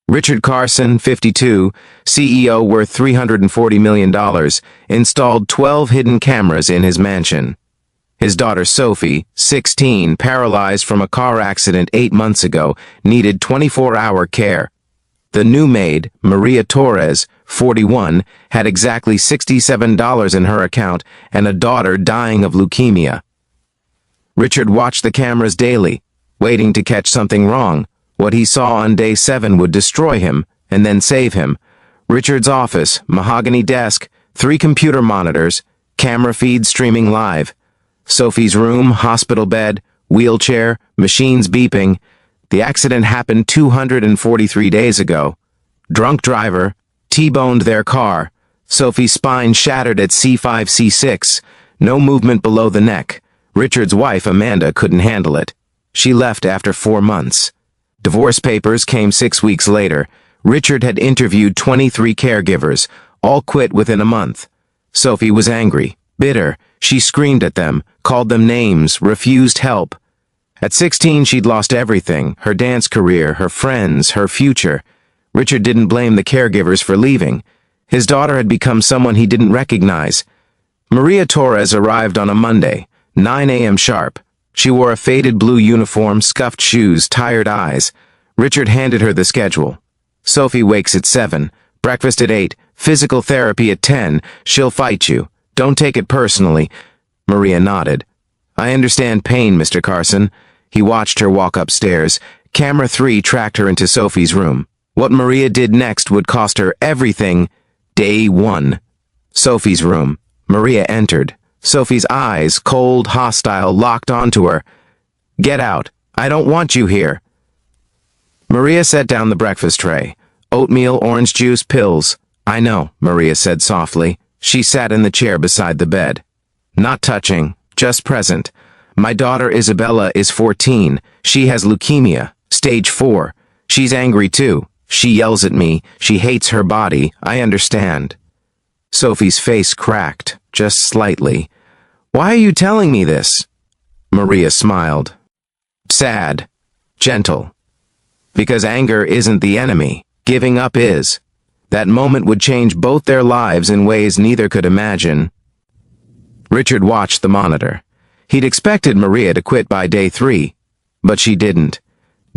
Richard Carson, 52, CEO worth $340 million, installed 12 hidden cameras in his mansion. His daughter Sophie, 16, paralyzed from a car accident 8 months ago, needed 24-hour care. The new maid, Maria Torres, 41, had exactly $67 in her account and a daughter dying of leukemia. Richard watched the cameras daily, waiting to catch something wrong. What he saw on day 7 would destroy him, and then save him. Richard's office, mahogany desk, 3 computer monitors, camera feeds streaming live. Sophie's room, hospital bed, wheelchair, machines beeping. The accident happened 243 days ago. Drunk driver, T-boned their car. Sophie's spine shattered at C5, C6. No movement below the neck. Richard's wife, Amanda, couldn't handle it. She left after 4 months. Divorce papers came 6 weeks later. Richard had interviewed 23 caregivers, all quit within a month. Sophie was angry, bitter. She screamed at them, called them names, refused help. At 16, she'd lost everything, her dance career, her friends, her future. Richard didn't blame the caregivers for leaving. His daughter had become someone he didn't recognize. Maria Torres arrived on a Monday, 9 a.m. sharp. She wore a faded blue uniform, scuffed shoes, tired eyes. Richard handed her the schedule. Sophie wakes at 7, breakfast at 8, physical therapy at 10. She'll fight you. Don't take it personally. Maria nodded. I understand pain, Mr. Carson. He watched her walk upstairs. Camera 3 tracked her into Sophie's room. What Maria did next would cost her everything. Day 1. Sophie's room. Maria entered. Sophie's eyes, cold, hostile, locked onto her. Get out. I don't want you here. Maria set down the breakfast tray. Oatmeal, orange juice, pills. I know, Maria said softly. She sat in the chair beside the bed. Not touching, just present. My daughter Isabella is 14. She has leukemia, stage 4. She's angry too. She yells at me. She hates her body. I understand. Sophie's face cracked, just slightly. Why are you telling me this? Maria smiled. Sad. Gentle. Because anger isn't the enemy. Giving up is. That moment would change both their lives in ways neither could imagine. Richard watched the monitor. He'd expected Maria to quit by day 3, but she didn't.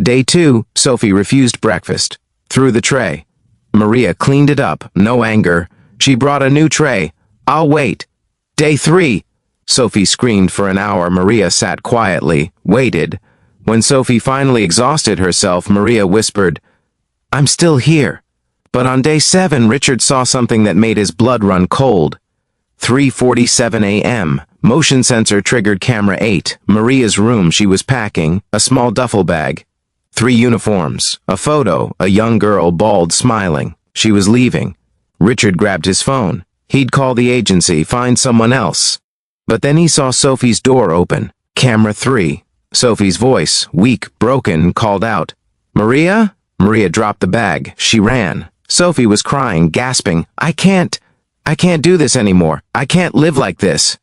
Day 2, Sophie refused breakfast. Threw the tray. Maria cleaned it up, no anger. She brought a new tray. I'll wait. Day 3. Sophie screamed for an hour. Maria sat quietly, waited. When Sophie finally exhausted herself, Maria whispered, I'm still here. But on day 7, Richard saw something that made his blood run cold. 3:47 a.m. Motion sensor triggered camera 8. Maria's room. She was packing, a small duffel bag. 3 uniforms, a photo, a young girl, bald, smiling. She was leaving. Richard grabbed his phone. He'd call the agency, find someone else. But then he saw Sophie's door open. Camera 3. Sophie's voice, weak, broken, called out. Maria? Maria dropped the bag. She ran. Sophie was crying, gasping. I can't do this anymore. I can't live like this.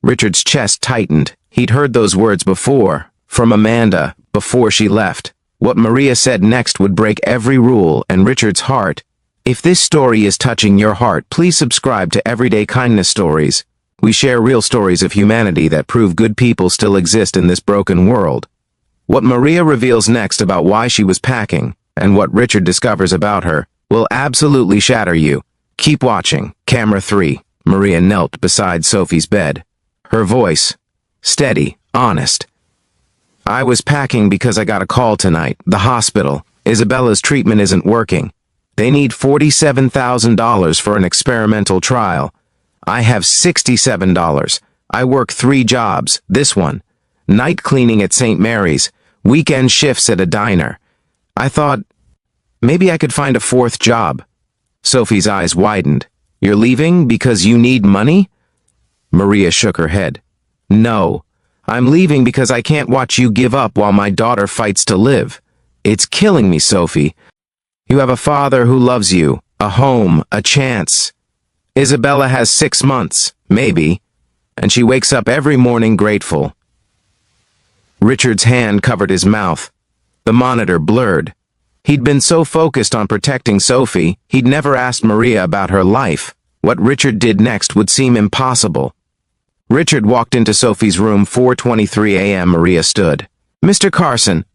Richard's chest tightened. He'd heard those words before, from Amanda, before she left. What Maria said next would break every rule, and Richard's heart. If this story is touching your heart, please subscribe to Everyday Kindness Stories. We share real stories of humanity that prove good people still exist in this broken world. What Maria reveals next about why she was packing, and what Richard discovers about her, will absolutely shatter you. Keep watching. Camera 3. Maria knelt beside Sophie's bed. Her voice, steady, honest. I was packing because I got a call tonight. The hospital. Isabella's treatment isn't working. They need $47,000 for an experimental trial. I have $67. I work 3 jobs. This one. Night cleaning at St. Mary's. Weekend shifts at a diner. I thought, maybe I could find a 4th job. Sophie's eyes widened. You're leaving because you need money? Maria shook her head. No. I'm leaving because I can't watch you give up while my daughter fights to live. It's killing me, Sophie. You have a father who loves you, a home, a chance. Isabella has 6 months, maybe, and she wakes up every morning grateful. Richard's hand covered his mouth. The monitor blurred. He'd been so focused on protecting Sophie, he'd never asked Maria about her life. What Richard did next would seem impossible. Richard walked into Sophie's room 4:23 a.m. Maria stood. "Mr. Carson,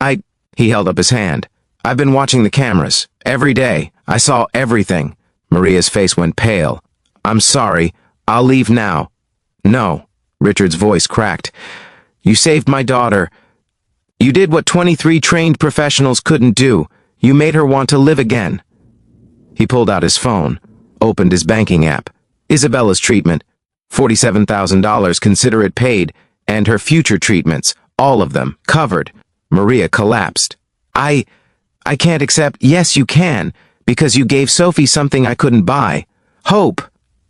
He held up his hand. "I've been watching the cameras. Every day. I saw everything." Maria's face went pale. "I'm sorry. I'll leave now." "No." Richard's voice cracked. "You saved my daughter. You did what 23 trained professionals couldn't do. You made her want to live again." He pulled out his phone, opened his banking app. Isabella's treatment, $47,000, consider it paid, and her future treatments, all of them, covered. Maria collapsed. I can't accept." "Yes, you can, because you gave Sophie something I couldn't buy. Hope."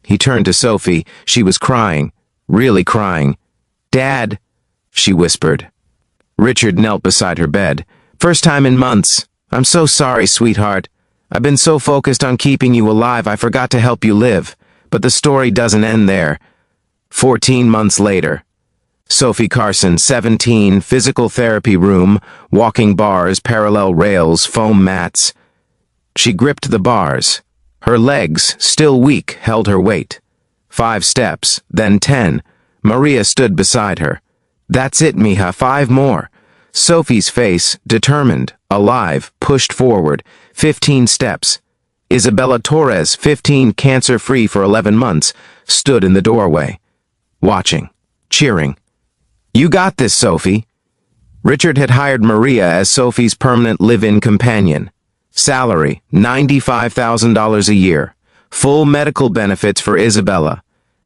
He turned to Sophie. She was crying, really crying. "Dad," she whispered. Richard knelt beside her bed. "First time in months. I'm so sorry, sweetheart. I've been so focused on keeping you alive I forgot to help you live. But the story doesn't end there." 14 months later. Sophie Carson, 17, physical therapy room, walking bars, parallel rails, foam mats. She gripped the bars. Her legs, still weak, held her weight. 5 steps, then 10. Maria stood beside her. "That's it, mija, 5 more." Sophie's face, determined, alive, pushed forward. 15 steps. Isabella Torres, 15, cancer-free for 11 months, stood in the doorway, watching, cheering. "You got this, Sophie." Richard had hired Maria as Sophie's permanent live-in companion. Salary, $95,000 a year. Full medical benefits for Isabella.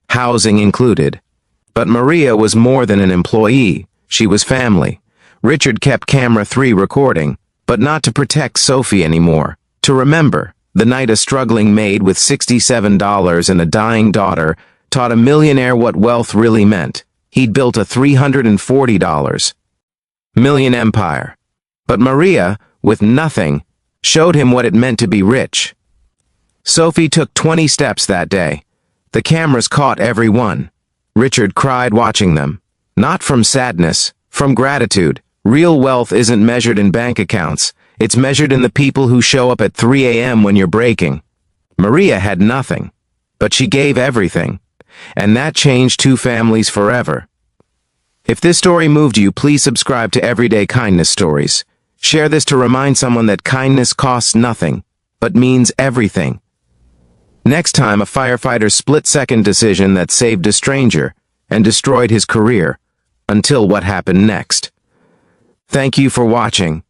Housing included. But Maria was more than an employee. She was family. Richard kept camera 3 recording, but not to protect Sophie anymore. To remember, the night a struggling maid with $67 and a dying daughter taught a millionaire what wealth really meant. He'd built a $340 million empire. But Maria, with nothing, showed him what it meant to be rich. Sophie took 20 steps that day. The cameras caught every one. Richard cried watching them. Not from sadness, from gratitude. Real wealth isn't measured in bank accounts. It's measured in the people who show up at 3 a.m. when you're breaking. Maria had nothing, but she gave everything. And that changed 2 families forever. If this story moved you, please subscribe to Everyday Kindness Stories. Share this to remind someone that kindness costs nothing, but means everything. Next time, a firefighter's split-second decision that saved a stranger and destroyed his career, until what happened next. Thank you for watching.